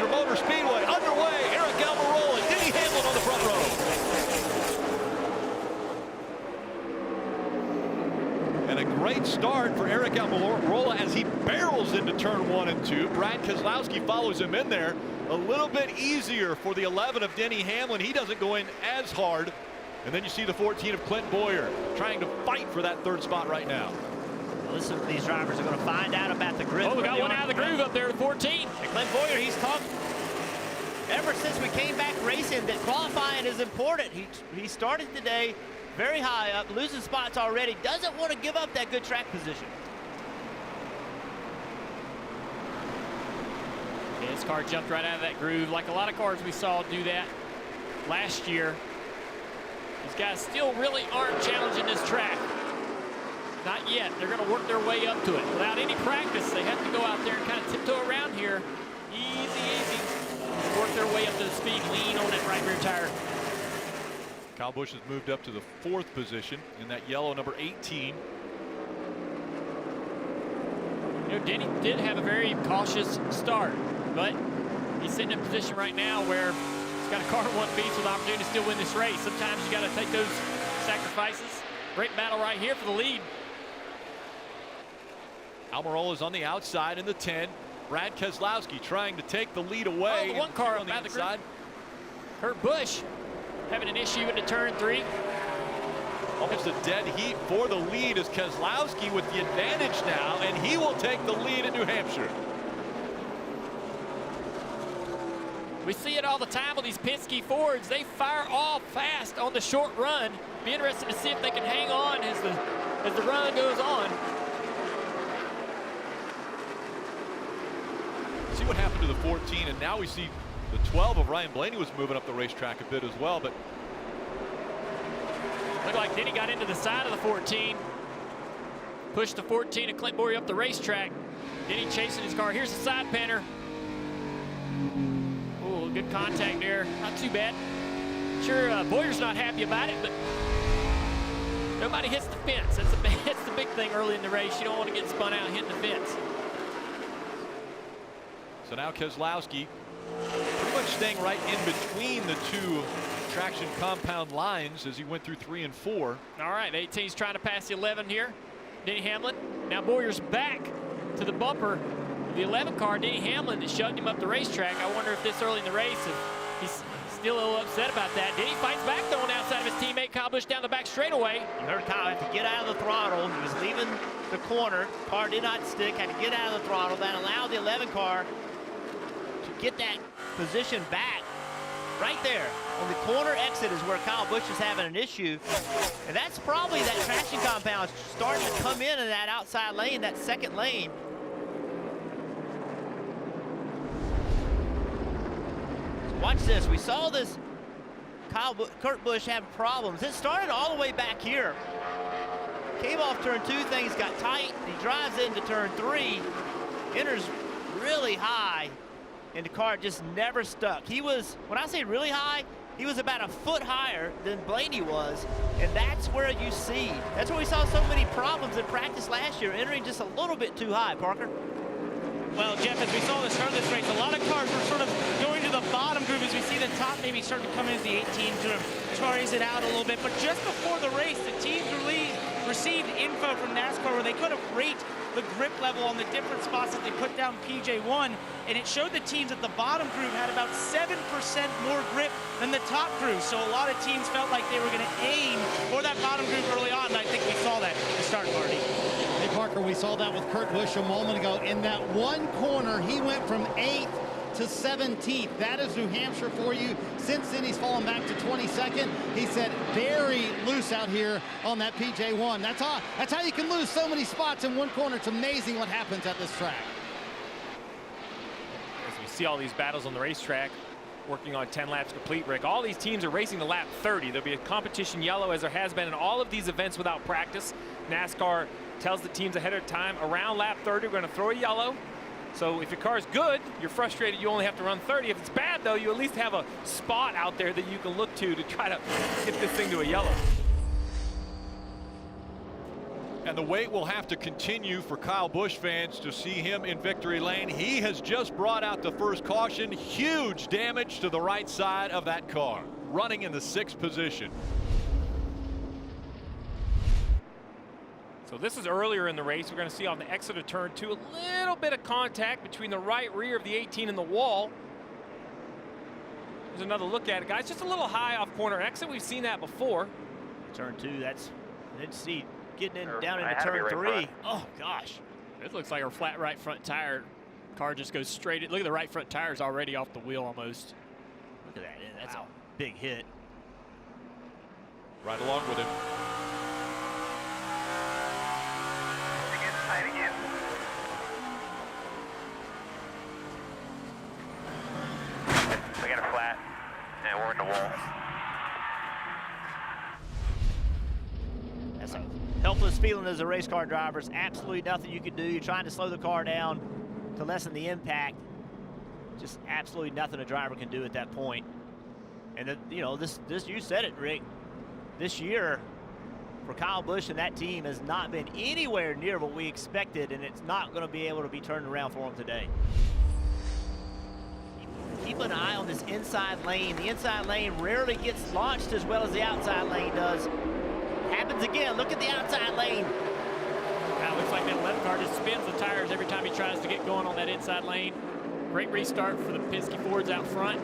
Hampshire Motor Speedway underway. Eric Almirola and Denny Hamlin on the front row. And a great start for Eric Almirola as he barrels into turn 1 and 2. Brad Keselowski follows him in there. A little bit easier for the 11 of Denny Hamlin. He doesn't go in as hard. And then you see the 14 of Clint Bowyer trying to fight for that 3rd spot right now. Listen, these drivers are going to find out about the grid. Oh, we got one out of the groove up there at 14. And Clint Bowyer, he's talked ever since we came back racing that qualifying is important. He started today very high up, losing spots already, doesn't want to give up that good track position. Yeah, this car jumped right out of that groove, like a lot of cars we saw do that last year. These guys still really aren't challenging this track. Not yet. They're going to work their way up to it. Without any practice, they have to go out there and kind of tiptoe around here. Easy, easy. Work their way up to the speed. Lean on that right rear tire. Kyle Busch has moved up to the 4th position in that yellow number 18. You know, Denny did have a very cautious start, but he's sitting in a position right now where he's got a car in 1 piece with the opportunity to still win this race. Sometimes you got to take those sacrifices. Great battle right here for the lead. Almirola is on the outside in the 10. Brad Keselowski trying to take the lead away. Oh, the one car on the inside. Kurt Busch having an issue into turn 3. Almost a dead heat for the lead as Keselowski with the advantage now, and he will take the lead at New Hampshire. We see it all the time with these Penske Fords. They fire off fast on the short run. Be interested to see if they can hang on as the run goes on. See what happened to the 14, and now we see the 12 of Ryan Blaney was moving up the racetrack a bit as well, but looked like Denny got into the side of the 14. Pushed the 14 and Clint Bowyer up the racetrack. Denny chasing his car. Here's the side panner. Oh, good contact there. Not too bad. Sure, Bowyer's not happy about it, but nobody hits the fence. That's the big thing early in the race. You don't want to get spun out hitting the fence. So now Keselowski pretty much staying right in between the 2 traction compound lines as he went through 3 and 4. All right, 18's trying to pass the 11 here. Denny Hamlin. Now Bowyer's back to the bumper of the 11 car. Denny Hamlin that shoved him up the racetrack. I wonder if this early in the race, if he's still a little upset about that. Denny fights back though on the outside of his teammate Kyle Busch down the back straightaway. You heard Kyle have to get out of the throttle. He was leaving the corner. Car did not stick. Had to get out of the throttle. That allowed the 11 car to get that position back. Right there on the corner exit is where Kyle Busch is having an issue. And that's probably that traction compound starting to come in that outside lane, that 2nd lane. Watch this. We saw this Kurt Busch have problems. It started all the way back here. Came off turn 2, things got tight. He drives into turn 3, enters really high, and the car just never stuck. He was, when I say really high, he was about a foot higher than Blaney was, and that's where you see. That's where we saw so many problems in practice last year, entering just a little bit too high, Parker. Well, Jeff, as we saw at the start of this race, a lot of cars were sort of going to the bottom groove as we see the top maybe starting to come into the 18, sort of tries it out a little bit. But just before the race, the teams received info from NASCAR where they could have rated the grip level on the different spots that they put down PJ1, and it showed the teams at the bottom groove had about 7% more grip than the top groove. So a lot of teams felt like they were going to aim for that bottom groove early on, and I think we saw that at the start party. Hey, Parker, we saw that with Kurt Busch a moment ago. In that one corner, he went from 8th to 17th. That is New Hampshire for you. Since then, he's fallen back to 22nd. He said very loose out here on that PJ1. That's how you can lose so many spots in one corner. It's amazing what happens at this track. As we see all these battles on the racetrack, working on 10 laps complete, Rick, all these teams are racing to lap 30. There'll be a competition yellow as there has been in all of these events without practice. NASCAR tells the teams ahead of time around lap 30 we're going to throw a yellow. So if your car's good, you're frustrated you only have to run 30. If it's bad though, you at least have a spot out there that you can look to try to get this thing to a yellow. And the wait will have to continue for Kyle Busch fans to see him in victory lane. He has just brought out the first caution. Huge damage to the right side of that car, running in the 6th position. So this is earlier in the race. We're going to see on the exit of turn 2 a little bit of contact between the right rear of the 18 and the wall. There's another look at it, guys. Just a little high off corner exit. We've seen that before. Turn 2, that's, let's see, getting in, down into turn 3. Oh, gosh. It looks like our flat right front tire. Car just goes straight. Look at the right front tire's already off the wheel almost. Look at that. That's a big hit. Right along with him. We got a flat, and we're in the wall. That's a helpless feeling as a race car driver. It's absolutely nothing you can do. You're trying to slow the car down to lessen the impact. Just absolutely nothing a driver can do at that point. And you know, this you said it, Rick. This year for Kyle Busch and that team has not been anywhere near what we expected, and it's not going to be able to be turned around for them today. Keep an eye on this inside lane. The inside lane rarely gets launched as well as the outside lane does. Happens again. Look at the outside lane. Now it looks like that 11 car just spins the tires every time he tries to get going on that inside lane. Great restart for the Penske Fords out front.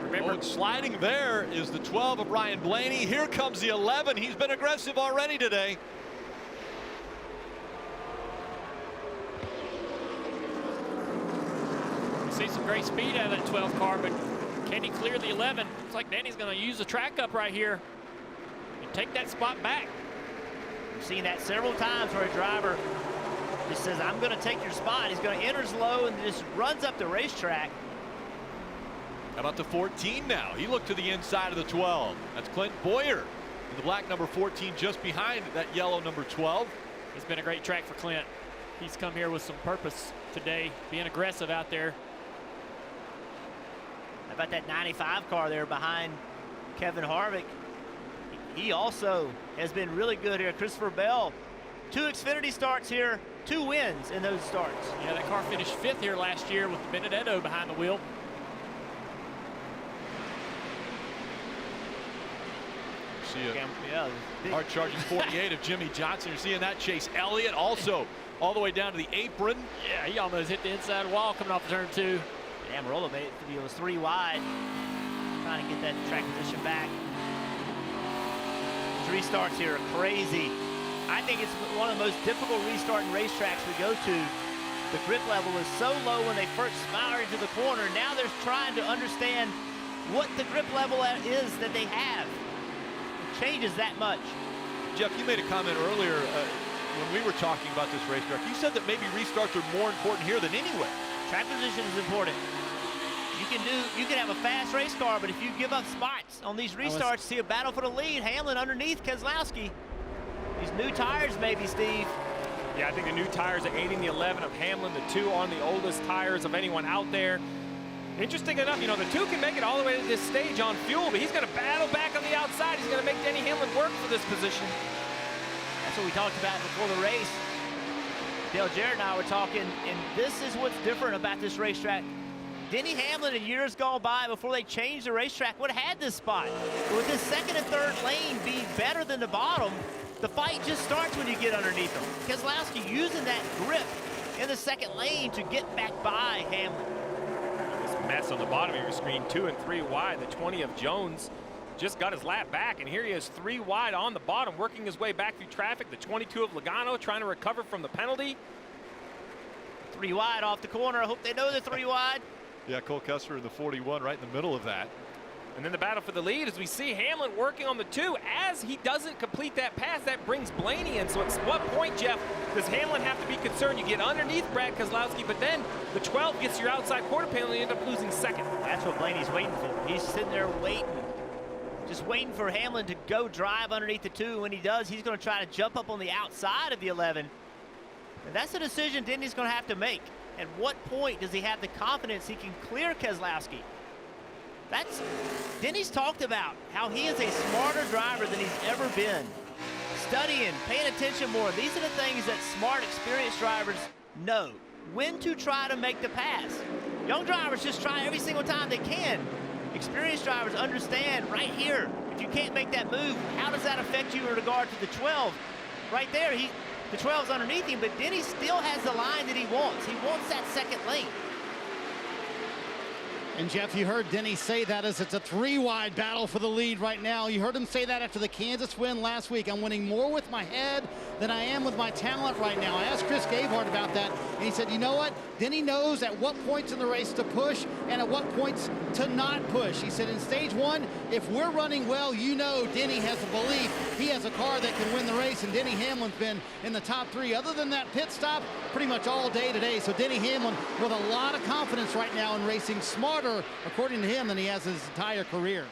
Remember, sliding there is the 12 of Ryan Blaney. Here comes the 11. He's been aggressive already today. see some great speed out of that 12 car, but can he clear the 11? Looks like Denny's going to use the track up right here and take that spot back. We've seen that several times where a driver just says, I'm going to take your spot. He's going to enter low and just runs up the racetrack. How about the 14 now? He looked to the inside of the 12. That's Clint Bowyer in the black number 14 just behind that yellow number 12. It's been a great track for Clint. He's come here with some purpose today, being aggressive out there. How about that 95 car there behind Kevin Harvick? He also has been really good here. Christopher Bell, 2 Xfinity starts here, 2 wins in those starts. Yeah, that car finished 5th here last year with Benedetto behind the wheel. See a hard charging 48 of Jimmie Johnson. You're seeing that. Chase Elliott also all the way down to the apron. Yeah, he almost hit the inside wall coming off turn 2. Yeah, Amarola made it was 3 wide, trying to get that track position back. 3 starts here are crazy. I think it's one of the most difficult restarting racetracks we go to. The grip level is so low when they first fire into the corner. Now they're trying to understand what the grip level is that they have. It changes that much. Jeff, you made a comment earlier when we were talking about this racetrack. You said that maybe restarts are more important here than anywhere. Track position is important. You can have a fast race car, but if you give up spots on these restarts, see a battle for the lead. Hamlin underneath Keselowski. These new tires, maybe, Steve. Yeah, I think the new tires are aiding the 11 of Hamlin. The 2 on the oldest tires of anyone out there. Interesting enough, you know, the 2 can make it all the way to this stage on fuel, but he's going to battle back on the outside. He's going to make Denny Hamlin work for this position. That's what we talked about before the race. Dale Jarrett and I were talking, and this is what's different about this racetrack. Denny Hamlin in years gone by, before they changed the racetrack, would have had this spot. But with this 2nd and 3rd lane being better than the bottom, the fight just starts when you get underneath them. Keselowski using that grip in the 2nd lane to get back by Hamlin. This mess on the bottom of your screen, 2 and 3 wide. The 20 of Jones just got his lap back, and here he is 3 wide on the bottom, working his way back through traffic. The 22 of Logano trying to recover from the penalty. 3 wide off the corner. I hope they know they're 3 wide. Yeah, Cole Custer in the 41 right in the middle of that. And then the battle for the lead as we see Hamlin working on the 2. As he doesn't complete that pass, that brings Blaney in. So at what point, Jeff, does Hamlin have to be concerned? You get underneath Brad Keselowski, but then the 12 gets your outside quarter panel and you end up losing 2nd. That's what Blaney's waiting for. He's sitting there waiting. Just waiting for Hamlin to go drive underneath the 2. When he does, he's going to try to jump up on the outside of the 11. And that's a decision Denny's going to have to make. At what point does he have the confidence he can clear Keselowski? Denny's talked about how he is a smarter driver than he's ever been. studying, paying attention more. These are the things that smart, experienced drivers know. When to try to make the pass. Young drivers just try every single time they can. Experienced drivers understand right here, if you can't make that move, how does that affect you in regard to the 12? Right there, the 12's underneath him, but Denny still has the line that he wants. He wants that second lane. And Jeff, you heard Denny say that as it's a 3-wide battle for the lead right now. You heard him say that after the Kansas win last week. I'm winning more with my head than I am with my talent right now. I asked Chris Gabehart about that, and he said, you know what? Denny knows at what points in the race to push and at what points to not push. He said in stage 1, if we're running well, you know Denny has a belief he has a car that can win the race, and Denny Hamlin's been in the top 3. Other than that pit stop, pretty much all day today. So Denny Hamlin with a lot of confidence right now in racing smarter, according to him, than he has his entire career.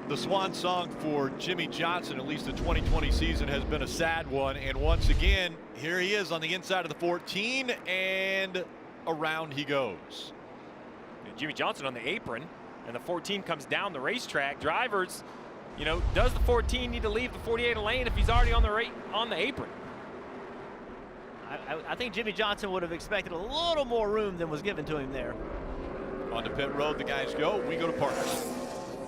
The swan song for Jimmie Johnson, at least the 2020 season, has been a sad one. And once again, here he is on the inside of the 14, and around he goes. And Jimmie Johnson on the apron, and the 14 comes down the racetrack. Drivers, you know, does the 14 need to leave the 48 lane if he's already on the apron? I think Jimmie Johnson would have expected a little more room than was given to him there. On to pit road, the guys go. We go to Parks.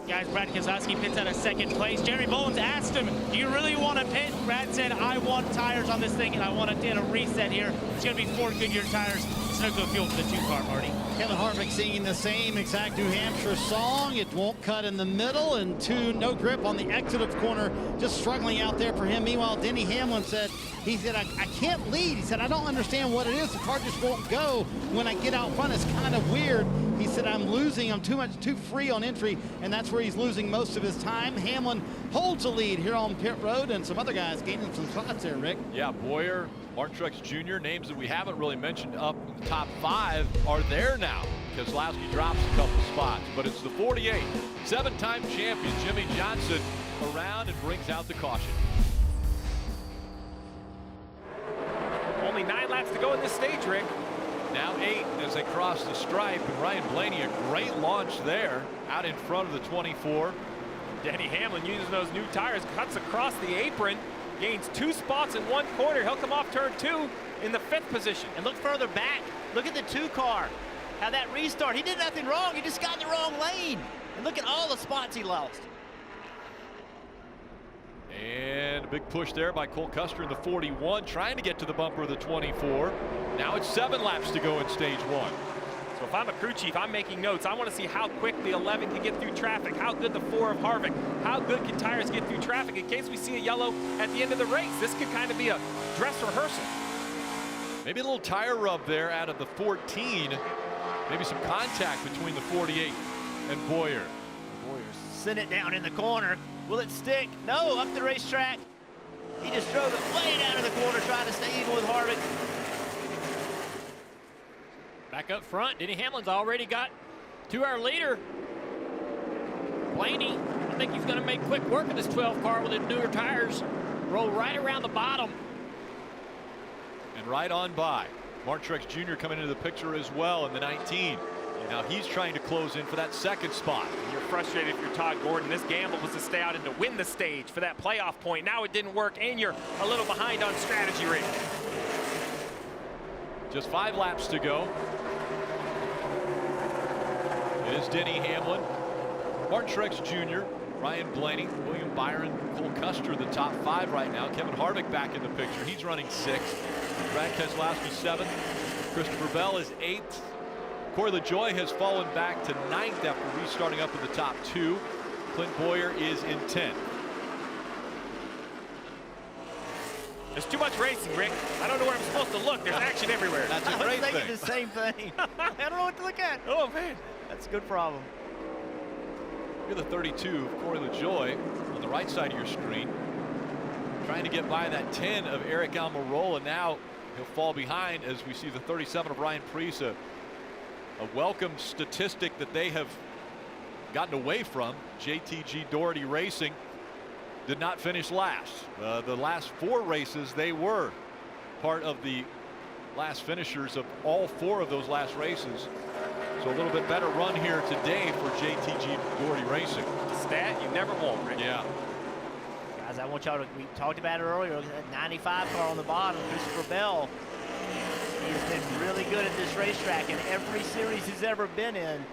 Guys, Brad Keselowski pits out of second place. Jerry Mullins asked him, do you really want to pit? Brad said, I want tires on this thing, and I want to get a reset here. It's going to be 4 Goodyear tires. It's no good fuel for the 2-car, Marty. Kevin Harvick singing the same exact New Hampshire song. It won't cut in the middle, and 2, no grip on the exit of the corner. Just struggling out there for him. Meanwhile, Denny Hamlin said, I can't lead. He said, I don't understand what it is. The car just won't go when I get out front. It's kind of weird. He said, I'm losing. I'm too free on entry, and that's where he's losing most of his time. Hamlin holds the lead here on pit road, and some other guys gaining some spots there, Rick. Yeah, Bowyer, Martin Truex Jr., names that we haven't really mentioned up in the top 5 are there now. Keselowski drops a couple spots, but it's the 48. 7-time champion Jimmie Johnson around and brings out the caution. Only 9 laps to go in this stage, Rick. Now 8 as they cross the stripe, and Ryan Blaney, a great launch there out in front of the 24. Denny Hamlin using those new tires, cuts across the apron, gains 2 spots in 1 corner. He'll come off turn 2 in the 5th position. And look further back. Look at the 2-car. How that restart. He did nothing wrong. He just got in the wrong lane. And look at all the spots he lost. And a big push there by Cole Custer in the 41, trying to get to the bumper of the 24. Now it's 7 laps to go in stage 1. So if I'm a crew chief, I'm making notes. I want to see how quick the 11 can get through traffic, how good the 4 of Harvick, how good can tires get through traffic in case we see a yellow at the end of the race. This could kind of be a dress rehearsal. Maybe a little tire rub there out of the 14. Maybe some contact between the 48 and Bowyer. Bowyer sent it down in the corner. Will it stick? No, up the racetrack. He just drove it way down in the corner, trying to stay even with Harvick. Back up front, Denny Hamlin's already got to our leader. Blaney, I think he's going to make quick work of this 12 car with his newer tires. Roll right around the bottom. And right on by. Martin Truex Jr. coming into the picture as well in the 19. Now he's trying to close in for that 2nd spot. You're frustrated if you're Todd Gordon. This gamble was to stay out and to win the stage for that playoff point. Now it didn't work, and you're a little behind on strategy rating. Just 5 laps to go. It is Denny Hamlin, Martin Truex Jr., Ryan Blaney, William Byron, Cole Custer, the top 5 right now. Kevin Harvick back in the picture. He's running 6th. Brad Keselowski 7th. Christopher Bell is 8th. Corey LaJoie has fallen back to 9th after restarting up in the top 2. Clint Bowyer is in 10th. There's too much racing, Rick. I don't know where I'm supposed to look. There's action everywhere. That's a I was great thinking thing. the same thing. I don't know what to look at. Oh, man. That's a good problem. You're the 32 of Corey LaJoie on the right side of your screen. Trying to get by that 10 of Eric Almirola. Now he'll fall behind as we see the 37 of Ryan Preece. A welcome statistic that they have gotten away from. JTG Doherty Racing did not finish last. The last 4 races, they were part of the last finishers of all 4 of those last races. So a little bit better run here today for JTG Doherty Racing. Stat you never want, Rick. Yeah. Guys, I want y'all to, we talked about it earlier, that 95 car on the bottom, Christopher Bell. He has been really good at this racetrack in every series he's ever been in.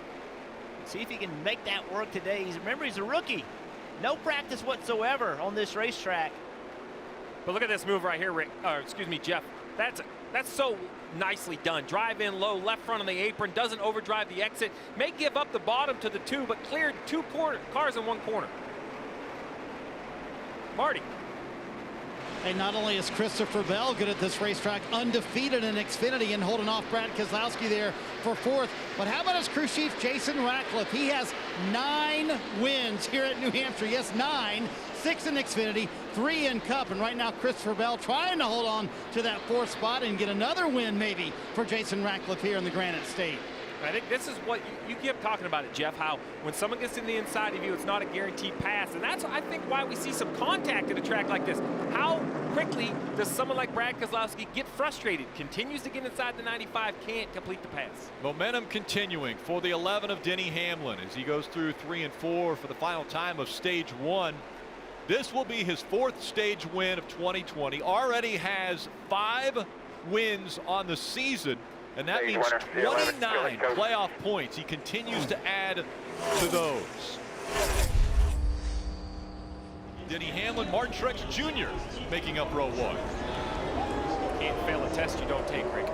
See if he can make that work today. Remember, he's a rookie. No practice whatsoever on this racetrack. But look at this move right here, Rick. Excuse me, Jeff. That's so nicely done. Drive in low, left front on the apron, doesn't overdrive the exit. May give up the bottom to the 2, but cleared 2 cars in 1 corner. Marty. And not only is Christopher Bell good at this racetrack, undefeated in Xfinity and holding off Brad Keselowski there for 4th. But how about his crew chief, Jason Ratcliffe? He has 9 wins here at New Hampshire. Yes, 9. 6 in Xfinity, 3 in Cup. And right now, Christopher Bell trying to hold on to that 4th spot and get another win maybe for Jason Ratcliffe here in the Granite State. I think this is what you kept talking about it, Jeff, how when someone gets in the inside of you, it's not a guaranteed pass. And that's, I think, why we see some contact at a track like this. How quickly does someone like Brad Keselowski get frustrated? Continues to get inside the 95, can't complete the pass. Momentum continuing for the 11 of Denny Hamlin as he goes through 3 and 4 for the final time of stage 1. This will be his 4th stage win of 2020. Already has 5 wins on the season. And that means 29 playoff points. He continues to add to those. Denny Hamlin, Martin Truex Jr. making up row 1. Can't fail a test you don't take, Rick.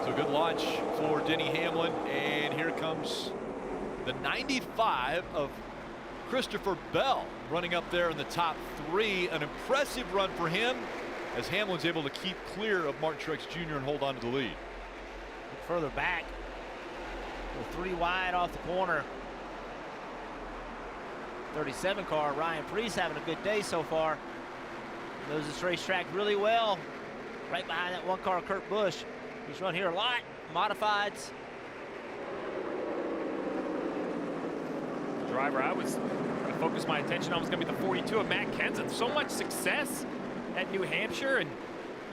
So good launch for Denny Hamlin. And here comes the 95 of Christopher Bell running up there in the top 3. An impressive run for him, as Hamlin's able to keep clear of Martin Truex Jr. and hold on to the lead. Look further back. We're 3 wide off the corner. 37 car, Ryan Preece having a good day so far. Knows this racetrack really well. Right behind that 1 car, Kurt Busch. He's run here a lot, modifieds. The driver, I was going to focus my attention on was going to be the 42 of Matt Kenseth. So much success at New Hampshire, and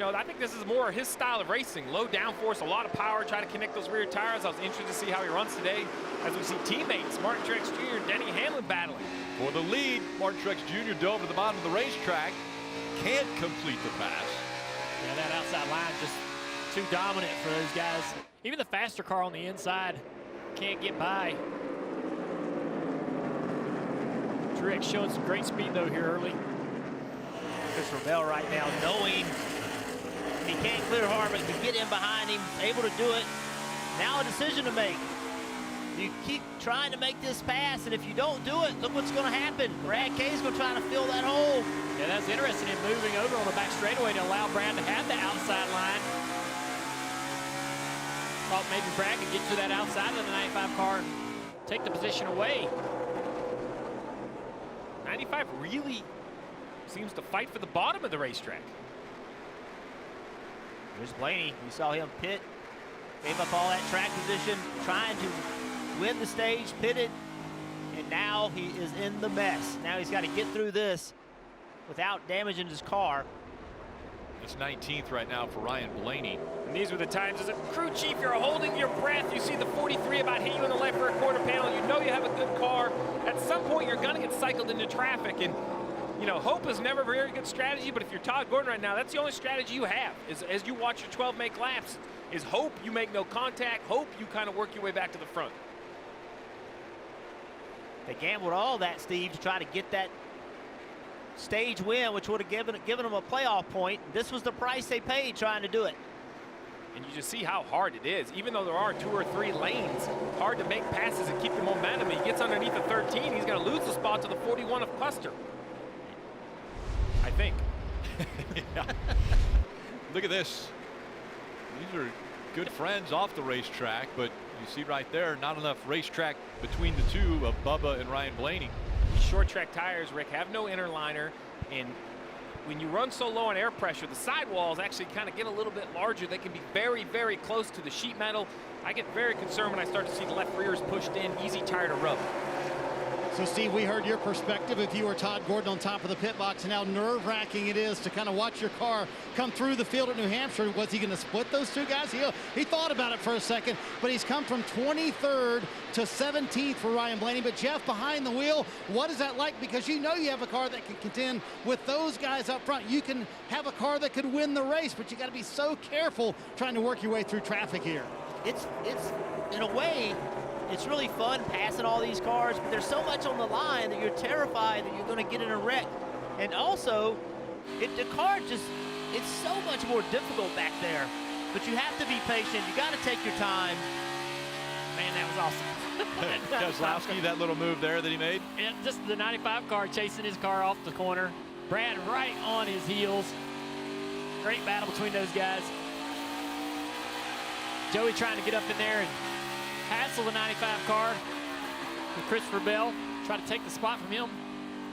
I think this is more his style of racing. Low downforce, a lot of power, try to connect those rear tires. I was interested to see how he runs today as we see teammates Martin Truex Jr. and Denny Hamlin battling. For the lead, Martin Truex Jr. dove to the bottom of the racetrack. Can't complete the pass. Yeah, that outside line just too dominant for those guys. Even the faster car on the inside can't get by. Truex showing some great speed though here early. Christopher Bell right now, knowing he can't clear hard, but can get in behind him, able to do it. Now a decision to make. You keep trying to make this pass, and if you don't do it, look what's going to happen. Brad Kay's going to try to fill that hole. Yeah, that's interesting in moving over on the back straightaway to allow Brad to have the outside line. Thought maybe Brad could get to that outside of the 95 car and take the position away. 95 really seems to fight for the bottom of the racetrack. There's Blaney. We saw him pit, gave up all that track position, trying to win the stage, pitted, and now he is in the mess. Now he's got to get through this without damaging his car. It's 19th right now for Ryan Blaney. And these were the times as a crew chief, you're holding your breath. You see the 43 about hit you in the left rear quarter panel. You know you have a good car. At some point, you're going to get cycled into traffic. And, hope is never a very good strategy. But if you're Todd Gordon right now, that's the only strategy you have. Is as you watch your 12 make laps, is hope you make no contact. Hope you kind of work your way back to the front. They gambled all that, Steve, to try to get that stage win, which would have given them a playoff point. This was the price they paid trying to do it. And you just see how hard it is. Even though there are 2 or 3 lanes, hard to make passes and keep the momentum. He gets underneath the 13. He's going to lose the spot to the 41 of Custer, I think. Yeah. Look at this. These are good friends off the racetrack, but you see right there, not enough racetrack between the two of Bubba and Ryan Blaney. These short track tires, Rick, have no inner liner, and when you run so low on air pressure, the sidewalls actually kind of get a little bit larger. They can be very, very close to the sheet metal. I get very concerned when I start to see the left rears pushed in, easy tire to rub. So, Steve, we heard your perspective if you were Todd Gordon on top of the pit box and how nerve-wracking it is to kind of watch your car come through the field at New Hampshire. Was he going to split those two guys? He thought about it for a second, but he's come from 23rd to 17th for Ryan Blaney. But, Jeff, behind the wheel, what is that like? Because you know you have a car that can contend with those guys up front. You can have a car that could win the race, but you got to be so careful trying to work your way through traffic here. It's in a way, it's really fun passing all these cars, but there's so much on the line that you're terrified that you're going to get in a wreck. And also, the car it's so much more difficult back there. But you have to be patient. You got to take your time. Man, that was awesome. Keselowski, that little move there that he made. And just the 95 car chasing his car off the corner. Brad right on his heels. Great battle between those guys. Joey trying to get up in there and hassle the 95 car with Christopher Bell, try to take the spot from him.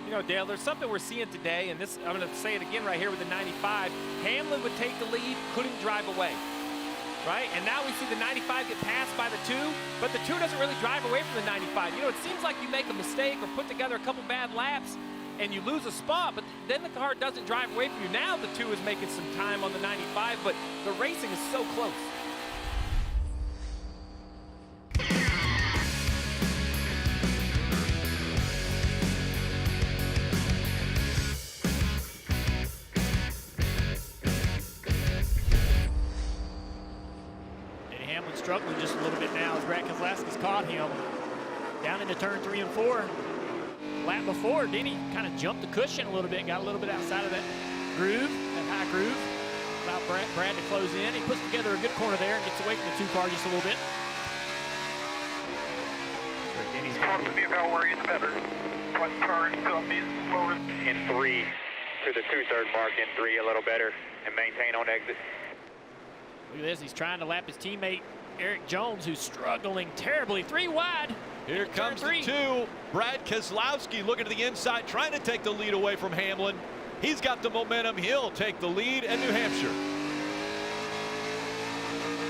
You know, Dale, there's something we're seeing today, and this, I'm going to say it again right here with the 95. Hamlin would take the lead, couldn't drive away, right? And now we see the 95 get passed by the 2, but the 2 doesn't really drive away from the 95. You know, it seems like you make a mistake or put together a couple bad laps and you lose a spot, but then the car doesn't drive away from you. Now the 2 is making some time on the 95, but the racing is so close. Struggling just a little bit now as Brad Keselowski's caught him down into turn 3 and 4. Lap before, Denny kind of jumped the cushion a little bit, got a little bit outside of that groove, that high groove. Allowed Brad to close in. He puts together a good corner there and gets away from the 2 car just a little bit. Denny's going to be about where he's better. One turn, so he's slower. In 3 to the 2/3 mark, in 3 a little better, and maintain on exit. Look at this, he's trying to lap his teammate Eric Jones, who's struggling terribly. 3 wide. Here comes the 2. Brad Keselowski looking to the inside, trying to take the lead away from Hamlin. He's got the momentum. He'll take the lead at New Hampshire.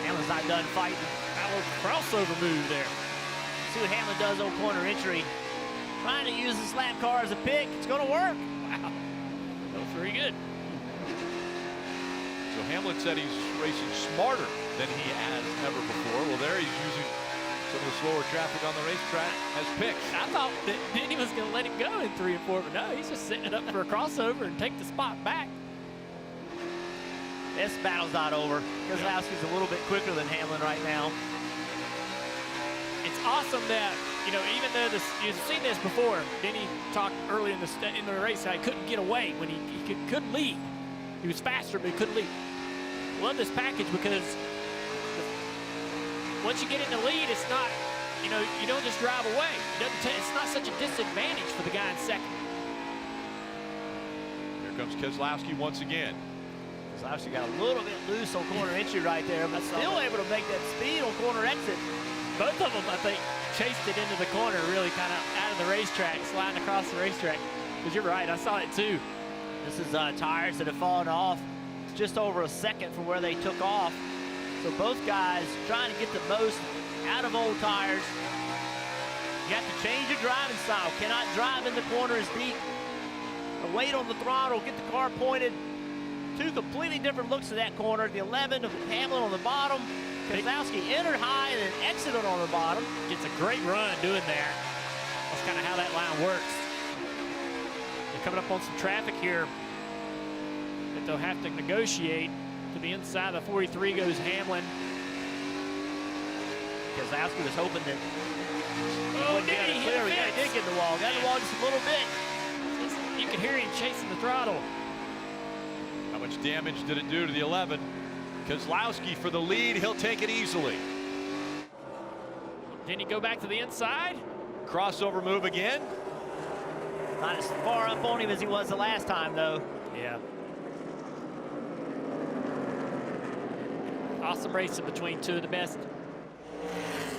Hamlin's not done fighting. That little crossover move there. See what Hamlin does on corner entry. Trying to use this lap car as a pick. It's going to work. Wow. That was very good. So Hamlin said he's racing smarter than he has ever before. Well, there he's using some of the slower traffic on the racetrack as picks. I thought that Denny was going to let him go in 3 and 4, but no, he's just setting it up for a crossover and take the spot back. This battle's not over. Keselowski's a little bit quicker than Hamlin right now. It's awesome that, you know, even though you've seen this before, Denny talked early in the race how he couldn't get away when he couldn't lead. He was faster, but he couldn't lead. Love this package because once you get in the lead, it's not, you know, you don't just drive away. It's not such a disadvantage for the guy in second. Here comes Keselowski once again. Keselowski got a little bit loose on corner entry right there, but still able to make that speed on corner exit. Both of them, I think, chased it into the corner, really kind of out of the racetrack, sliding across the racetrack. Because you're right, I saw it too. This is tires that have fallen off just over a second from where they took off. So both guys trying to get the most out of old tires. You have to change your driving style. Cannot drive in the corner as deep. The weight on the throttle, get the car pointed. 2 completely different looks of that corner. The 11 of Hamlin on the bottom. Keselowski entered high and then exited on the bottom. Gets a great run doing there. That's kind of how that line works. They're coming up on some traffic here that they'll have to negotiate. To the inside of the 43 goes Hamlin. Keselowski was hoping that Denny he did get the wall. Got the wall just a little bit. You can hear him chasing the throttle. How much damage did it do to the 11? Keselowski for the lead. He'll take it easily. Denny go back to the inside. Crossover move again. Not as far up on him as he was the last time, though. Yeah. Awesome racing between 2 of the best. I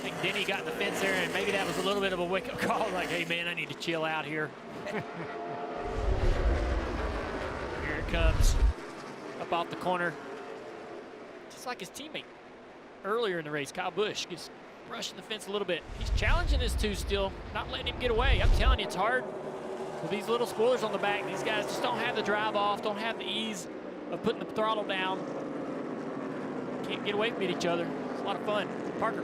think Denny got in the fence there, and maybe that was a little bit of a wake-up call, like, hey, man, I need to chill out here. Here it comes, up off the corner. Just like his teammate earlier in the race, Kyle Busch gets brushing the fence a little bit. He's challenging his two still, not letting him get away. I'm telling you, it's hard with these little spoilers on the back. These guys just don't have the drive off, don't have the ease of putting the throttle down. Can't get away from each other. It's a lot of fun. Parker.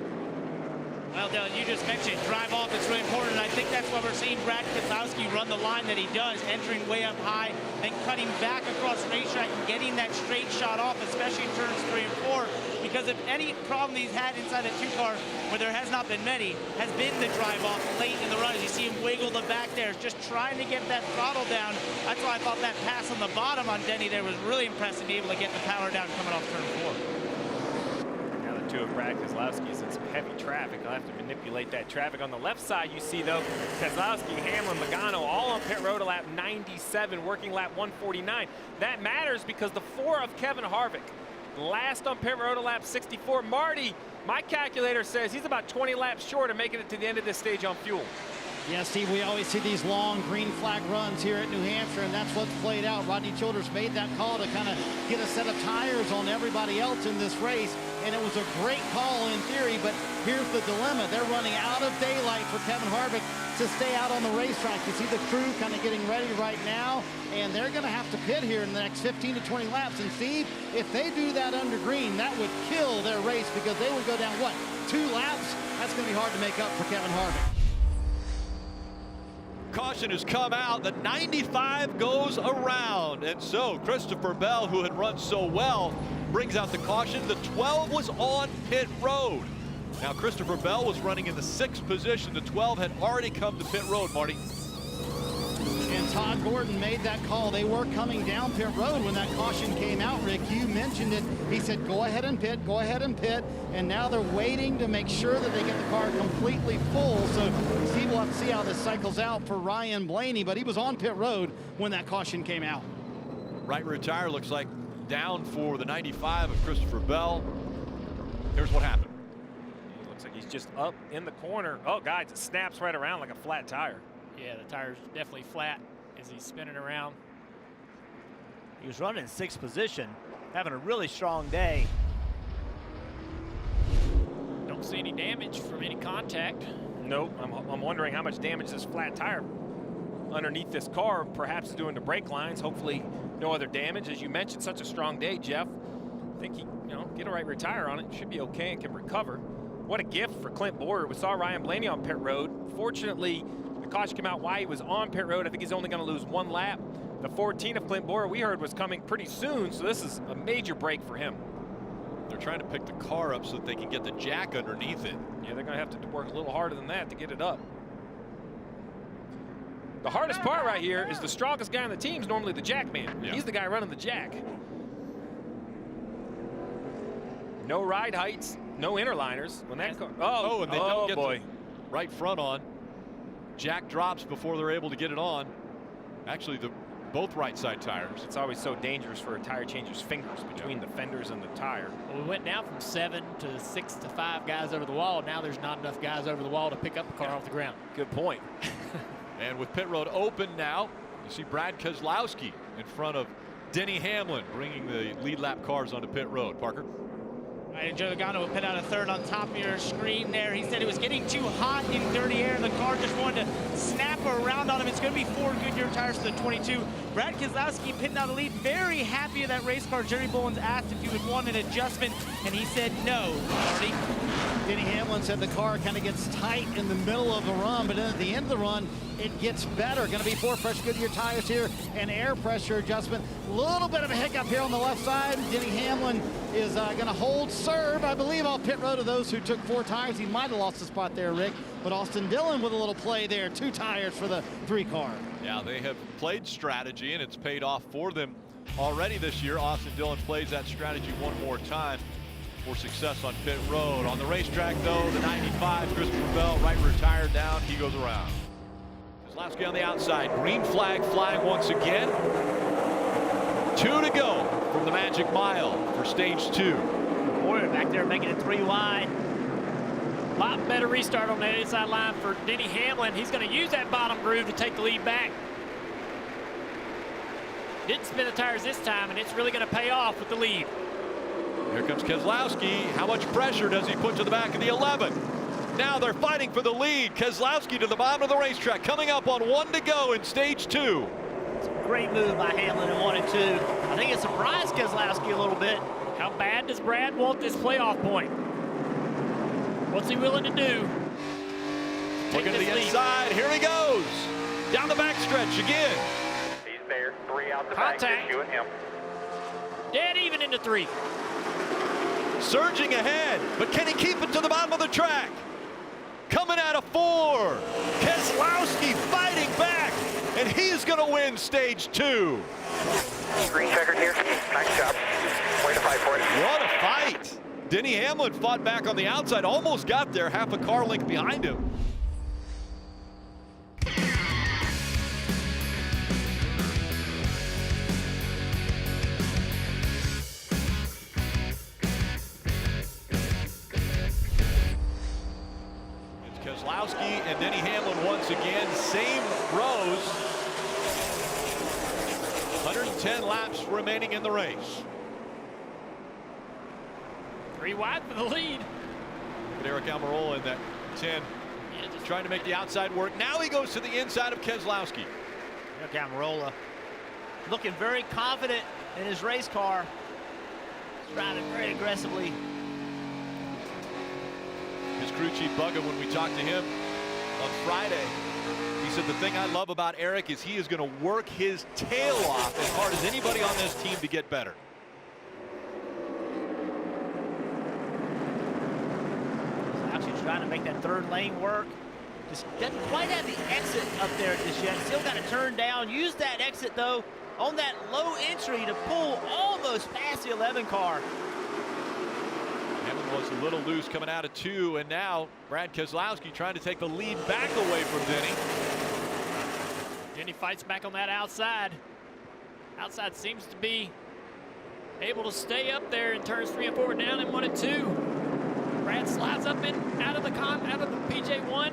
Well, Dylan, you just mentioned drive off. It's really important. I think that's why we're seeing Brad Keselowski run the line that he does, entering way up high and cutting back across the racetrack and getting that straight shot off, especially in turns 3 and 4. Because if any problem he's had inside the 2-car, where there has not been many, has been the drive off late in the run. As you see him wiggle the back there, just trying to get that throttle down. That's why I thought that pass on the bottom on Denny there was really impressive, being able to get the power down coming off turn 4. Two of Brad Keselowski's in some heavy traffic. He'll have to manipulate that traffic. On the left side, you see, though, Keselowski, Hamlin, Logano, all on pit road at lap 97, working lap 149. That matters because the 4 of Kevin Harvick, last on pit road at lap 64. Marty, my calculator says he's about 20 laps short of making it to the end of this stage on fuel. Yeah, Steve, we always see these long green flag runs here at New Hampshire, and that's what's played out. Rodney Childers made that call to kind of get a set of tires on everybody else in this race, and it was a great call in theory, but here's the dilemma. They're running out of daylight for Kevin Harvick to stay out on the racetrack. You see the crew kind of getting ready right now, and they're going to have to pit here in the next 15 to 20 laps. And Steve, if they do that under green, that would kill their race because they would go down, what, 2 laps? That's going to be hard to make up for Kevin Harvick. Caution has come out. The 95 goes around. And so Christopher Bell, who had run so well, brings out the caution. The 12 was on pit road. Now Christopher Bell was running in the 6th position. The 12 had already come to pit road, Marty. And Todd Gordon made that call. They were coming down pit road when that caution came out, Rick. You mentioned it. He said, go ahead and pit, go ahead and pit. And now they're waiting to make sure that they get the car completely full. So Steve will have to see how this cycles out for Ryan Blaney, but he was on pit road when that caution came out. Right rear tire looks like down for the 95 of Christopher Bell. Here's what happened. It looks like he's just up in the corner. Oh, guys, it snaps right around like a flat tire. Yeah, the tire's definitely flat as he's spinning around. He was running in 6th position, having a really strong day. Don't see any damage from any contact. Nope. I'm wondering how much damage this flat tire underneath this car perhaps is doing to brake lines. Hopefully no other damage. As you mentioned, such a strong day, Jeff. I think he, get a right rear tire on it. Should be okay and can recover. What a gift for Clint Bowyer. We saw Ryan Blaney on pit road. Fortunately, the caution came out while he was on pit road. I think he's only going to lose 1 lap. The 14 of Clint Bowyer we heard was coming pretty soon, so this is a major break for him. They're trying to pick the car up so that they can get the jack underneath it. Yeah, they're going to have to work a little harder than that to get it up. The hardest part right here is the strongest guy on the team is normally the jack man. Yeah. He's the guy running the jack. No ride heights, no interliners. When that car, and they don't get boy. the right front on. Jack drops before they're able to get it on. Actually, both right side tires. It's always so dangerous for a tire changer's fingers between the fenders and the tire. Well, we went down from 7 to 6 to 5 guys over the wall. Now there's not enough guys over the wall to pick up the car off the ground. Good point. And with pit road open now, you see Brad Keselowski in front of Denny Hamlin, bringing the lead lap cars onto pit road. Parker? Right, and Joe Logano will put out a third on top of your screen there. He said it was getting too hot in dirty air. The car just wanted to snap around on him. It's going to be 4 Goodyear tires for the 22. Brad Keselowski pitting out the lead. Very happy of that race car. Jerry Bullins asked if he would want an adjustment, and he said no. Marty? Denny Hamlin said the car kind of gets tight in the middle of the run, but then at the end of the run, it gets better. Going to be 4 fresh Goodyear tires here and air pressure adjustment. A little bit of a hiccup here on the left side. Denny Hamlin is going to hold serve, I believe, off pit road of those who took 4 tires. He might have lost the spot there, Rick, but Austin Dillon with a little play there. 2 tires for the 3 car. Yeah, they have played strategy, and it's paid off for them already this year. Austin Dillon plays that strategy one more time for success on pit road. On the racetrack, though, the 95, Christopher Bell, right rear tire down. He goes around. Keselowski on the outside. Green flag flying once again. 2 to go from the Magic Mile for stage 2. Bowyer back there making it 3 wide. A lot better restart on that inside line for Denny Hamlin. He's going to use that bottom groove to take the lead back. Didn't spin the tires this time, and it's really going to pay off with the lead. Here comes Keselowski. How much pressure does he put to the back of the 11? Now they're fighting for the lead. Keselowski to the bottom of the racetrack, coming up on 1 to go in stage 2. It's a great move by Hamlin in 1 and 2. I think it surprised Keselowski a little bit. How bad does Brad want this playoff point? What's he willing to do? Looking to the inside. Here he goes. Down the backstretch again. He's there. 3 out the Contact. back. Just you and him. Dead even into 3. Surging ahead, but can he keep it to the bottom of the track? Coming out of 4. Keselowski fighting back, and he's going to win stage 2. Green checkered here. Nice job. Way to fight for it. What a fight. Denny Hamlin fought back on the outside, almost got there, half a car length behind him. Keselowski and Denny Hamlin once again, same rows. 110 laps remaining in the race. 3 wide for the lead. But Eric Almirola in that 10, just trying to make the outside work. Now he goes to the inside of Keselowski. Eric Almirola looking very confident in his race car. He's driving very aggressively. His crew chief Bugga, when we talked to him on Friday, he said the thing I love about Eric is he is going to work his tail off as hard as anybody on this team to get better. He's actually trying to make that 3rd lane work. Just doesn't quite have the exit up there just yet. Still got to turn down. Use that exit though on that low entry to pull almost past the 11 car. Hamlin was a little loose coming out of 2, and now Brad Keselowski trying to take the lead back away from Denny. Denny fights back on that outside. Outside seems to be able to stay up there in turns 3 and 4, down in 1 and 2. Brad slides up in out of the PJ1.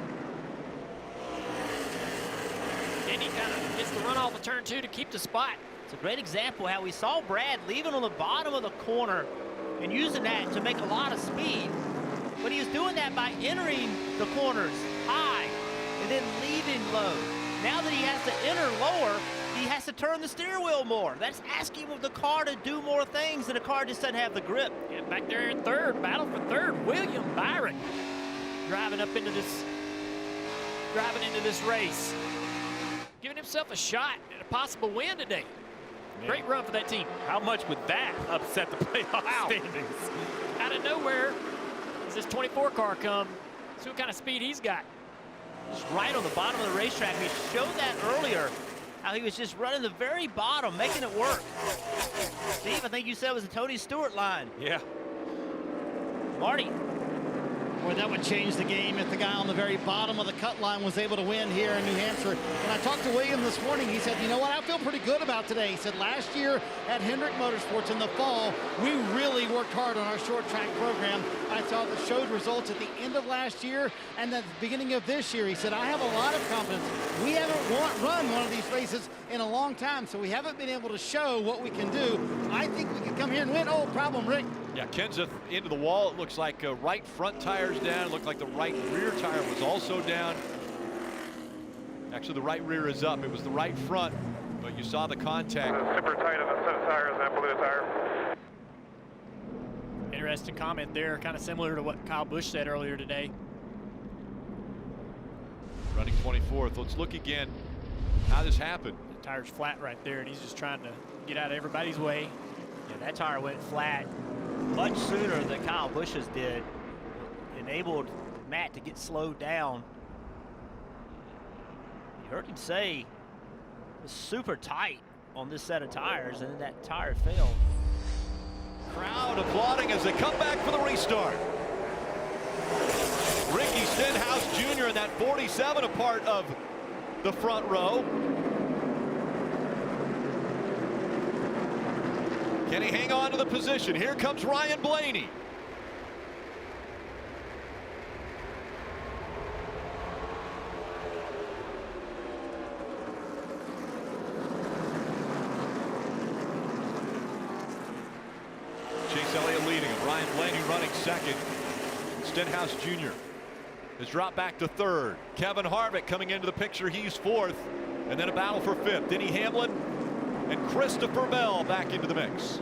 Denny kind of gets the run off of turn 2 to keep the spot. It's a great example how we saw Brad leaving on the bottom of the corner and using that to make a lot of speed. But he was doing that by entering the corners high and then leaving low. Now that he has to enter lower, he has to turn the steering wheel more. That's asking of the car to do more things, and the car just doesn't have the grip. And back there in 3rd, battle for 3rd, William Byron driving into this race, giving himself a shot at a possible win today. Great run for that team. How much would that upset the playoff standings? Out of nowhere, as this 24 car come, see what kind of speed he's got. Just right on the bottom of the racetrack. We showed that earlier, how he was just running the very bottom, making it work. Steve, I think you said it was a Tony Stewart line. Yeah. Marty. Boy, that would change the game if the guy on the very bottom of the cut line was able to win here in New Hampshire. When I talked to William this morning, he said, you know what, I feel pretty good about today. He said last year at Hendrick Motorsports in the fall, we really worked hard on our short track program. I saw that showed results at the end of last year and at the beginning of this year. He said, I have a lot of confidence. We haven't run one of these races in a long time, so we haven't been able to show what we can do. I think we can come here and win. Oh, problem, Rick. Yeah, Kenseth into the wall. It looks like right front tire's down. It looked like the right rear tire was also down. Actually, the right rear is up. It was the right front, but you saw the contact. Super tight on the set of tires, that blue tire. Interesting comment there, kind of similar to what Kyle Busch said earlier today. Running 24th. Let's look again how this happened. The tire's flat right there, and he's just trying to get out of everybody's way. Yeah, that tire went flat much sooner than Kyle Busch's did. Enabled Matt to get slowed down. You heard him say it was super tight on this set of tires, and then that tire failed. Crowd applauding as they come back for the restart. Ricky Stenhouse Jr. in that 47, a part of the front row. Can he hang on to the position? Here comes Ryan Blaney. Chase Elliott leading him. Ryan Blaney running second. Stenhouse Jr. has dropped back to third. Kevin Harvick coming into the picture. He's fourth. And then a battle for fifth. Denny Hamlin and Christopher Bell back into the mix.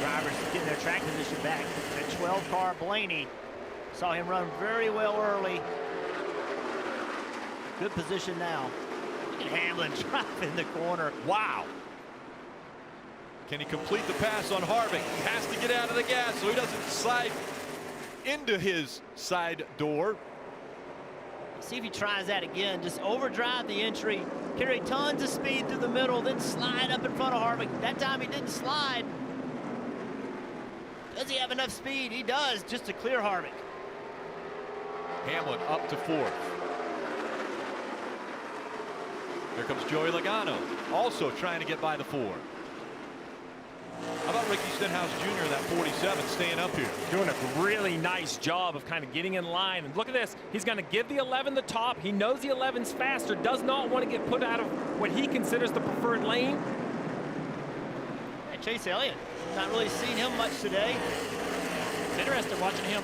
Drivers getting their track position back. That 12 car Blaney. Saw him run very well early. Good position now. Look at Hamlin driving the corner. Wow. Can he complete the pass on Harvick? He has to get out of the gas so he doesn't slide into his side door. See if he tries that again. Just overdrive the entry, carry tons of speed through the middle, then slide up in front of Harvick. That time he didn't slide. Does he have enough speed? He does, just to clear Harvick. Hamlin up to fourth. Here comes Joey Logano, also trying to get by the four. How about Ricky Stenhouse Jr. that 47 staying up here? Doing a really nice job of kind of getting in line. And look at this. He's going to give the 11 the top. He knows the 11's faster. Does not want to get put out of what he considers the preferred lane. And Chase Elliott, not really seen him much today. It's interesting watching him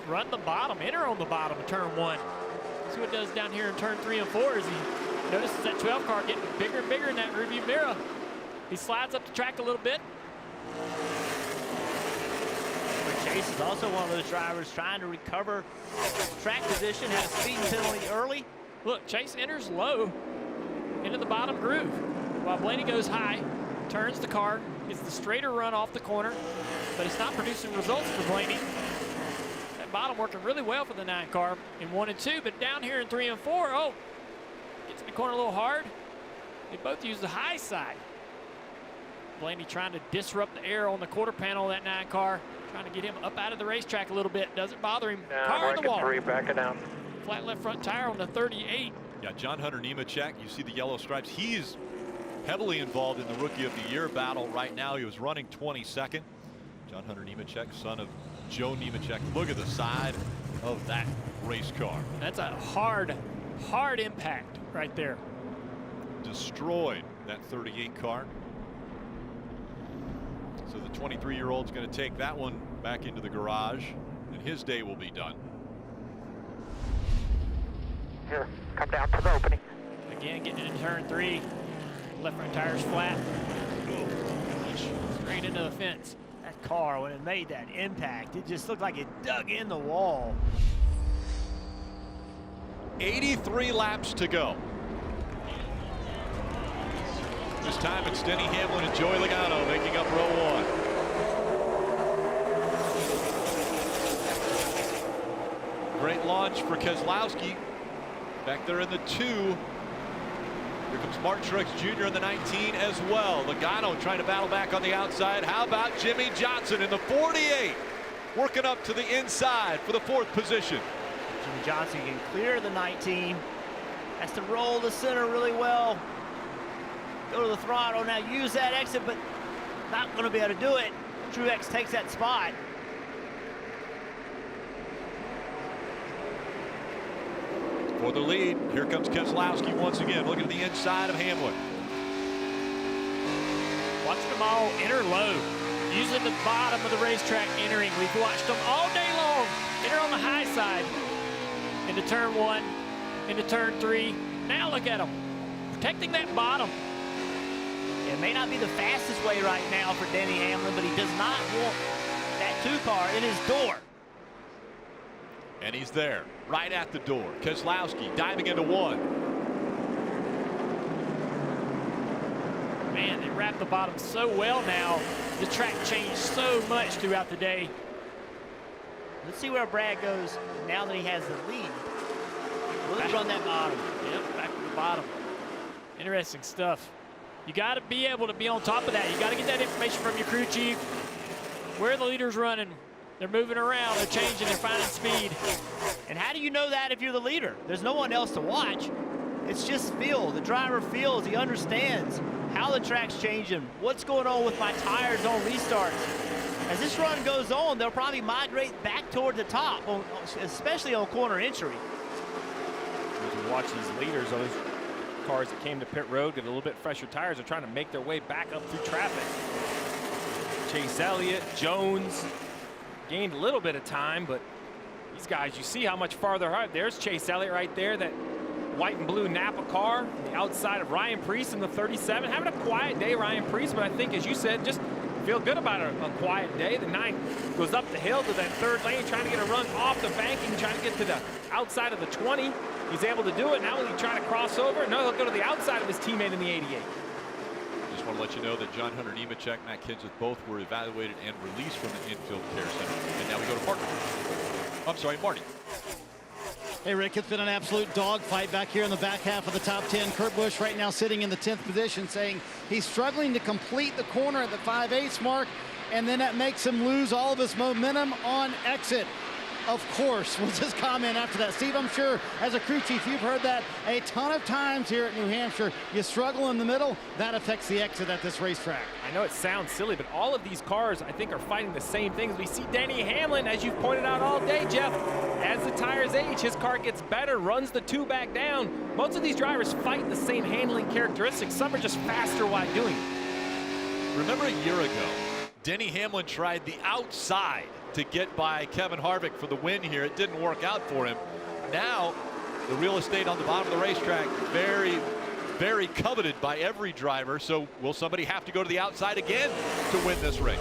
run the bottom, enter on the bottom of turn 1. See what it does down here in turn 3 and 4 as he notices that 12 car getting bigger and bigger in that rearview mirror. He slides up the track a little bit. Chase is also one of those drivers trying to recover track position, had a speeding penalty early. Look, Chase enters low into the bottom groove while Blaney goes high, turns the car, gets the straighter run off the corner, but it's not producing results for Blaney. That bottom working really well for the 9 car in 1 and 2, but down here in 3 and 4, oh, gets in the corner a little hard. They both use the high side. Blaney trying to disrupt the air on the quarter panel of that 9 car, trying to get him up out of the racetrack a little bit. Doesn't bother him. Car in the wall. 3, backing down. Flat left front tire on the 38. Yeah, John Hunter Nemechek, you see the yellow stripes. He's heavily involved in the Rookie of the Year battle right now. He was running 22nd. John Hunter Nemechek, son of Joe Nemechek. Look at the side of that race car. That's a hard impact right there. Destroyed that 38 car. So the 23-year-old's going to take that one back into the garage, and his day will be done. Here, come down to the opening. Again, getting into turn 3. Left front tire's flat. Straight into the fence. That car, when it made that impact, it just looked like it dug in the wall. 83 laps to go. This time it's Denny Hamlin and Joey Logano making up row 1. Great launch for Keselowski. Back there in the 2. Here comes Martin Truex Jr. in the 19 as well. Logano trying to battle back on the outside. How about Jimmie Johnson in the 48? Working up to the inside for the 4th position. Jimmie Johnson can clear the 19. Has to roll the center really well. Go to the throttle now, use that exit, but not going to be able to do it. Truex takes that spot. For the lead, here comes Keselowski once again. Looking at the inside of Hamlin. Watching them all enter low, using the bottom of the racetrack entering. We've watched them all day long enter on the high side into turn 1, into turn 3. Now look at them, protecting that bottom. It may not be the fastest way right now for Denny Hamlin, but he does not want that 2 car in his door. And he's there, right at the door. Keselowski diving into 1. Man, they wrap the bottom so well now. The track changed so much throughout the day. Let's see where Brad goes now that he has the lead. Will he run that bottom? Yep, back to the bottom. Interesting stuff. You got to be able to be on top of that. You got to get that information from your crew chief. Where the leader's running. They're moving around. They're changing. They're finding speed. And how do you know that if you're the leader? There's no one else to watch. It's just feel. The driver feels. He understands how the track's changing. What's going on with my tires on restarts. As this run goes on, they'll probably migrate back toward the top, especially on corner entry. As we watch these leaders, those cars that came to pit road get a little bit fresher tires. They're trying to make their way back up through traffic. Chase Elliott, Jones gained a little bit of time, but these guys, you see how much farther out. There's Chase Elliott right there, that white and blue Napa car on the outside of Ryan Preece in the 37. Having a quiet day, Ryan Preece, but I think, as you said, just feel good about a quiet day. The 9 goes up the hill to that 3rd lane, trying to get a run off the banking, trying to get to the outside of the 20. He's able to do it. Now he's trying to cross over. No, he'll go to the outside of his teammate in the 88. Just want to let you know that John Hunter Nemechek, Matt Kenseth, both were evaluated and released from the infield care center. And now we go to Parker. I'm sorry, Marty. Hey, Rick, it's been an absolute dogfight back here in the back half of the top 10. Kurt Busch right now sitting in the 10th position, saying he's struggling to complete the corner at the 5/8 mark, and then that makes him lose all of his momentum on exit. Of course, was his comment after that. Steve, I'm sure as a crew chief, you've heard that a ton of times here at New Hampshire. You struggle in the middle, that affects the exit at this racetrack. I know it sounds silly, but all of these cars, I think, are fighting the same things. We see Denny Hamlin, as you've pointed out all day, Jeff. As the tires age, his car gets better, runs the 2 back down. Most of these drivers fight the same handling characteristics. Some are just faster while doing it. Remember a year ago, Denny Hamlin tried the outside to get by Kevin Harvick for the win here. It didn't work out for him. Now, the real estate on the bottom of the racetrack, very, very coveted by every driver. So will somebody have to go to the outside again to win this race?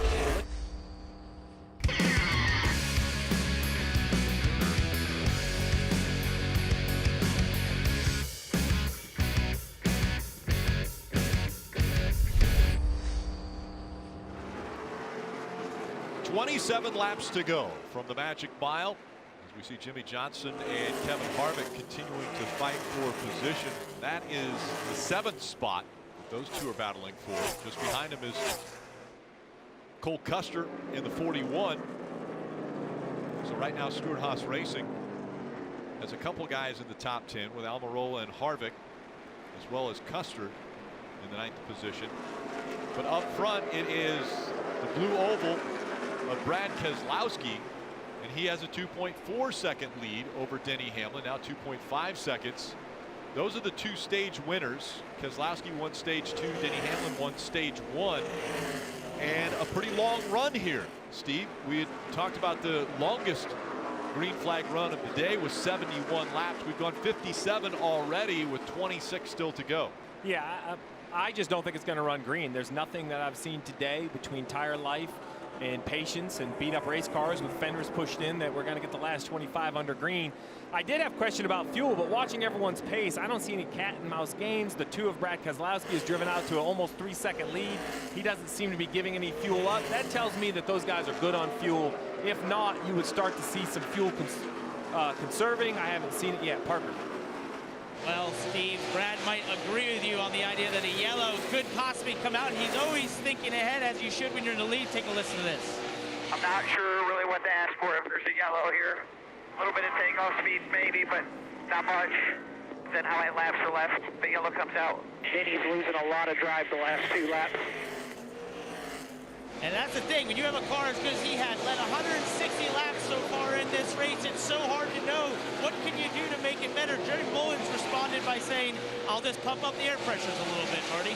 .27 laps to go from the Magic Mile as we see Jimmie Johnson and Kevin Harvick continuing to fight for position. That is the 7th spot that those two are battling for. Just behind him is Cole Custer in the 41. So right now Stewart-Haas Racing has a couple guys in the top 10 with Almirola and Harvick, as well as Custer in the 9th position. But up front it is the blue oval of Brad Keselowski, and he has a 2.4 second lead over Denny Hamlin, now 2.5 seconds. Those are the 2 stage winners. Keselowski won stage 2, Denny Hamlin won stage 1, and a pretty long run here. Steve, we had talked about the longest green flag run of the day was 71 laps. We've gone 57 already with 26 still to go. Yeah, I just don't think it's going to run green. There's nothing that I've seen today between tire life and patience and beat up race cars with fenders pushed in that we're going to get the last 25 under green. I did have a question about fuel, but watching everyone's pace, I don't see any cat and mouse games. The 2 of Brad Keselowski is driven out to an almost 3-second lead. He doesn't seem to be giving any fuel up. That tells me that those guys are good on fuel. If not, you would start to see some fuel conserving. I haven't seen it yet. Parker. Well, Steve, Brad might agree with you on the idea that a yellow could possibly come out. He's always thinking ahead, as you should when you're in the lead. Take a listen to this. I'm not sure really what to ask for if there's a yellow here. A little bit of takeoff speed maybe, but not much. Then how many laps are left? The yellow comes out. Denny's losing a lot of drive the last 2 laps. And that's the thing, when you have a car as good as he had, led 160 laps so far in this race, it's so hard to know what can you do to make it better. Jerry Mullins responded by saying, I'll just pump up the air pressures a little bit, Marty.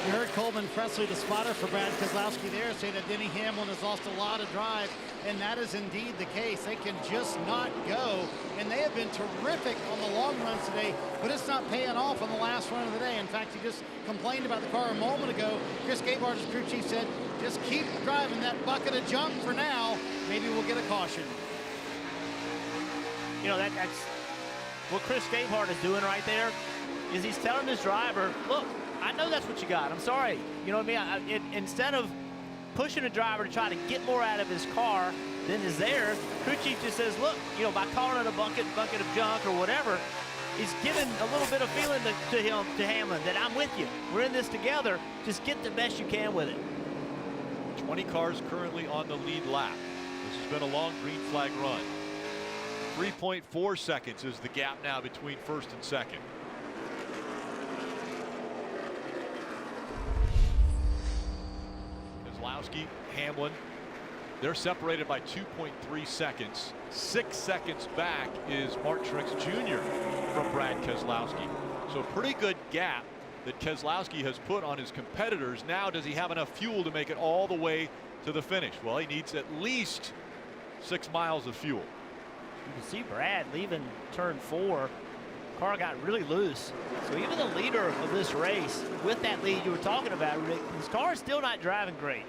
You heard Coleman Presley, the spotter for Brad Keselowski there, say that Denny Hamlin has lost a lot of drive, and that is indeed the case. They can just not go, and they have been terrific on the long runs today, but it's not paying off on the last run of the day. In fact, he just complained about the car a moment ago. Chris Gabehart's crew chief said, just keep driving that bucket of junk for now. Maybe we'll get a caution. You know, that's what Chris Gabehart is doing right there, is he's telling his driver, look, I know that's what you got. I'm sorry. You know what I mean? Instead of pushing a driver to try to get more out of his car than is there, crew chief just says, look, you know, by calling it a bucket of junk or whatever, he's giving a little bit of feeling to Hamlin that I'm with you. We're in this together. Just get the best you can with it. 20 cars currently on the lead lap. This has been a long green flag run. 3.4 seconds is the gap now between first and second. Keselowski, Hamlin, they're separated by 2.3 seconds. 6 seconds back is Mark Truex Jr. from Brad Keselowski. So pretty good gap that Keselowski has put on his competitors. Now, does he have enough fuel to make it all the way to the finish? Well, he needs at least 6 miles of fuel. You can see Brad leaving turn 4. Car got really loose. So even the leader of this race, with that lead you were talking about, Rick, his car is still not driving great.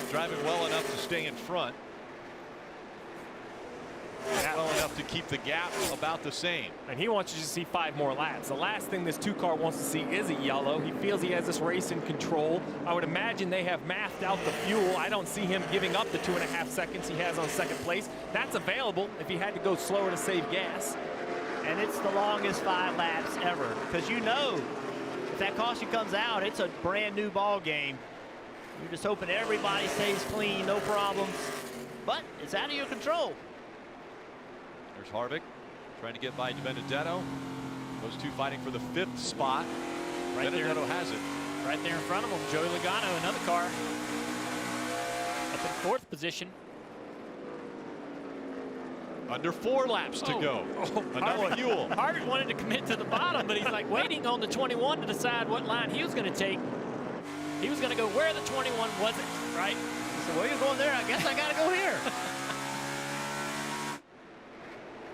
Driving well enough to stay in front. Well enough to keep the gap about the same. And he wants you to see 5 more laps. The last thing this 2-car wants to see is a yellow. He feels he has this race in control. I would imagine they have mathed out the fuel. I don't see him giving up the 2.5 seconds he has on second place. That's available if he had to go slower to save gas. And it's the longest 5 laps ever. Because you know, if that caution comes out, it's a brand new ball game. You're just hoping everybody stays clean, no problems. But it's out of your control. There's Harvick trying to get by Benedetto. Those two fighting for the 5th spot. Right Benedetto there. has it. Right there in front of him, Joey Logano, another car. Up in 4th position. Under 4 laps to go. Enough fuel. Harvick wanted to commit to the bottom, but he's like waiting on the 21 to decide what line he was going to take. He was going to go where the 21 wasn't, right? So where you going there? I guess I got to go here.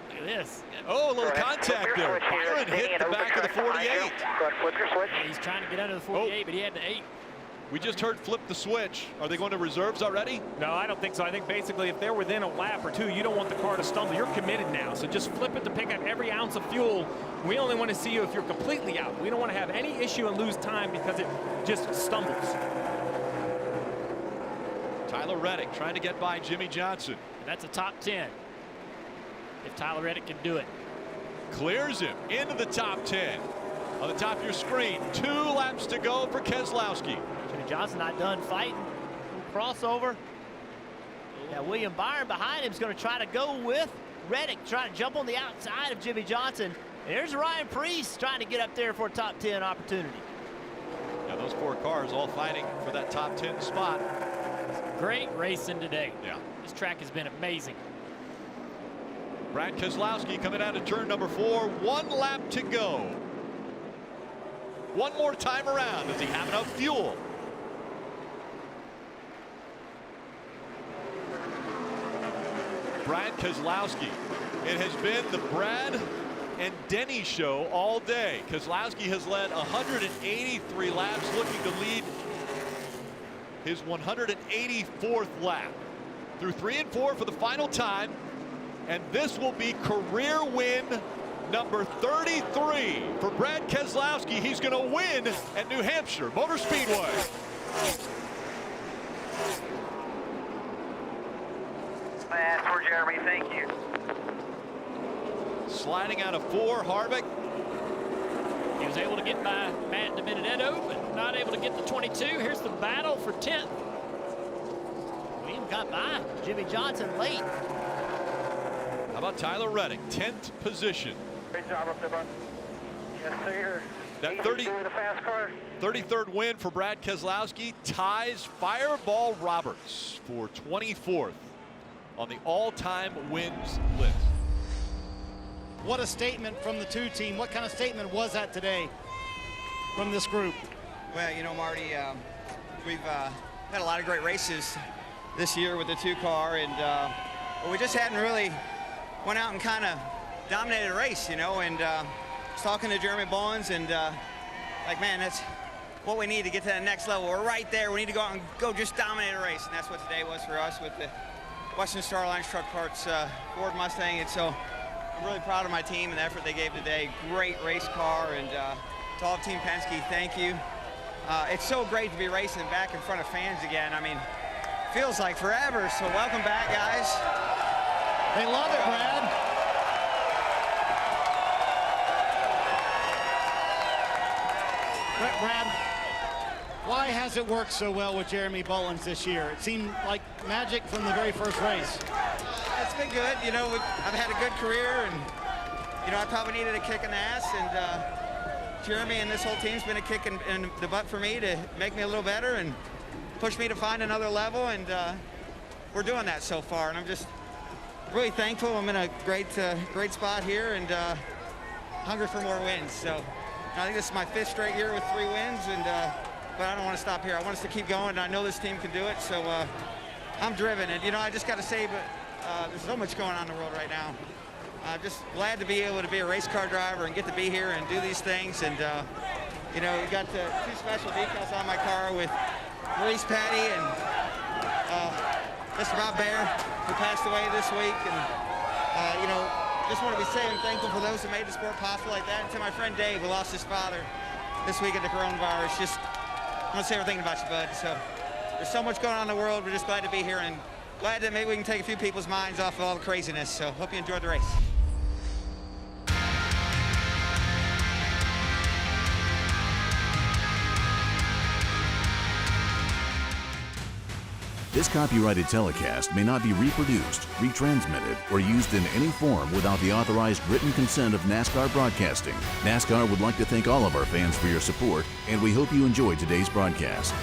Look at this. Oh, a little contact there. Byron hit the back of the 48. He's trying to get under the 48, but he had the 8. We just heard flip the switch. Are they going to reserves already? No, I don't think so. I think basically if they're within a lap or 2, you don't want the car to stumble. You're committed now. So just flip it to pick up every ounce of fuel. We only want to see you if you're completely out. We don't want to have any issue and lose time because it just stumbles. Tyler Reddick trying to get by Jimmie Johnson. And that's a top 10. If Tyler Reddick can do it. Clears him into the top 10. On the top of your screen, 2 laps to go for Keselowski. Jimmie Johnson not done fighting. Crossover. Now William Byron behind him is going to try to go with Reddick, trying to jump on the outside of Jimmie Johnson. There's Ryan Preece trying to get up there for a top 10 opportunity. Now those 4 cars all fighting for that top 10 spot. Great racing today. Yeah. This track has been amazing. Brad Keselowski coming out of turn number 4. 1 lap to go. One more time around. Does he have enough fuel? Brad Keselowski. It has been the Brad and Denny show all day. Keselowski has led 183 laps, looking to lead his 184th lap. Through 3 and 4 for the final time. And this will be career win number 33 for Brad Keselowski. He's going to win at New Hampshire Motor Speedway. That's for Jeremy. Thank you. Sliding out of 4, Harvick. He was able to get by Matt DiBenedetto, but not able to get the 22. Here's the battle for 10th. William got by Jimmie Johnson late. How about Tyler Reddick, 10th position. Great job up there, bud. Yes, sir. That the fast car. 33rd win for Brad Keselowski ties Fireball Roberts for 24th on the all-time wins list. What a statement from the 2 team. What kind of statement was that today from this group? Well, you know, Marty, we've had a lot of great races this year with the 2-car, and but we just hadn't really went out and kind of dominated a race, you know, and I was talking to Jeremy Bowens, and like, man, that's what we need to get to that next level. We're right there. We need to go out and go just dominate a race, and that's what today was for us with the Western Star Alliance Truck Parts Ford Mustang. And so I'm really proud of my team and the effort they gave today. Great race car, and to all of Team Penske, thank you. It's so great to be racing back in front of fans again. I mean, feels like forever, so welcome back, guys. They love it, Brad. Brad, why has it worked so well with Jeremy Bowens this year? It seemed like magic from the very first race. It's been good. You know, I've had a good career, and, you know, I probably needed a kick in the ass, and Jeremy and this whole team's been a kick in the butt for me to make me a little better and push me to find another level, and we're doing that so far, and I'm just really thankful. I'm in a great spot here, and hungry for more wins. So I think this is my 5th straight year with 3 wins, and but I don't want to stop here. I want us to keep going, and I know this team can do it. So I'm driven, and I just got to say, but there's so much going on in the world right now. I'm just glad to be able to be a race car driver and get to be here and do these things. And we got 2 special decals on my car with Maurice Patty and Mr. Bob Baer, who passed away this week. And just want to be saying thankful for those who made the sport possible like that. And to my friend Dave, who lost his father this week at the coronavirus. Just I want to say everything about you, bud. So there's so much going on in the world. We're just glad to be here and glad that maybe we can take a few people's minds off of all the craziness. So hope you enjoyed the race. This copyrighted telecast may not be reproduced, retransmitted, or used in any form without the authorized written consent of NASCAR Broadcasting. NASCAR would like to thank all of our fans for your support, and we hope you enjoyed today's broadcast.